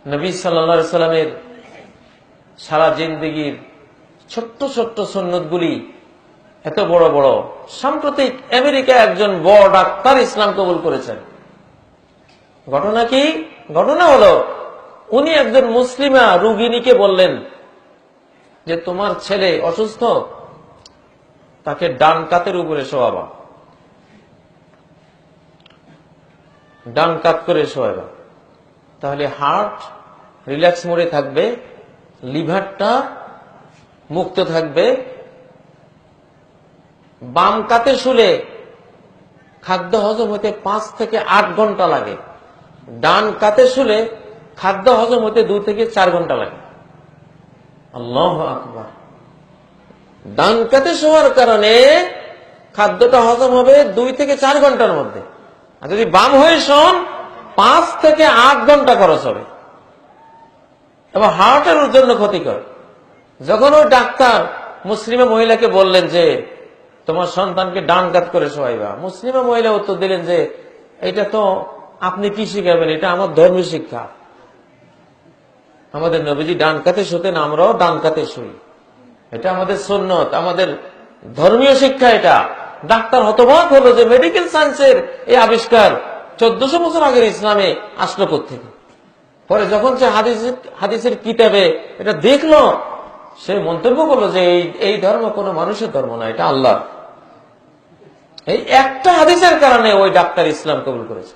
নবী সাল্লাল্লাহু আলাইহি সাল্লামের সারা জিন্দেগীর ছোট্ট ছোট্ট সুন্নতগুলি এত বড় বড়। সাম্প্রতিক আমেরিকা একজন বড় ডাক্তার ইসলাম কবুল করেছেন। ঘটনা কি? ঘটনা হলো উনি একজন মুসলিমা রোগিণীকে বললেন যে তোমার ছেলে অসুস্থ, তাকে ডান কাতের উপরে শোয়াবা, ডান কাত করে শোয়াবা, তাহলে হার্ট রিল্যাক্স মোডে থাকবে, লিভারটা মুক্ত থাকবে। বাম কাতে শুলে খাদ্য হজম হতে 5 থেকে 8 ঘন্টা লাগে, ডান কাতে শুলে খাদ্য হজম হতে 2 থেকে 4 ঘন্টা লাগে। আল্লাহু আকবার। ডান কাতে শোয়ার কারণে খাদ্যটা হজম হবে 2 থেকে 4 ঘন্টার মধ্যে, আর যদি বাম হয়ে শোন 5 থেকে 8 ঘন্টা খরচ হবে এবং হার্টের জন্য ক্ষতিকর। যখন ওই ডাক্তার মুসলিমা মহিলাকে বললেন যে তোমার সন্তানকে ডান কাত করে শোয়াইবা, মুসলিমা মহিলা উত্তর দিলেন যে এটা তো আপনি কি শিখাবেন, এটা আমার ধর্মীয় শিক্ষা। আমাদের নবীজি ডান কাতে শুতেন, আমরাও ডান কাতে শুই, এটা আমাদের সুন্নত, আমাদের ধর্মীয় শিক্ষা। এটা ডাক্তার হতবাক হলো যে মেডিকেল সায়েন্সের এই আবিষ্কার 1400 বছর আগের ইসলামে আসলো কোত্থেকে। পরে যখন সে হাদিসের কিতাবে এটা দেখলো, সে মন্তব্য করলো যে এই ধর্ম কোনো মানুষের ধর্ম না, এটা আল্লাহ। এই একটা হাদিসের কারণে ওই ডাক্তার ইসলাম কবুল করেছে।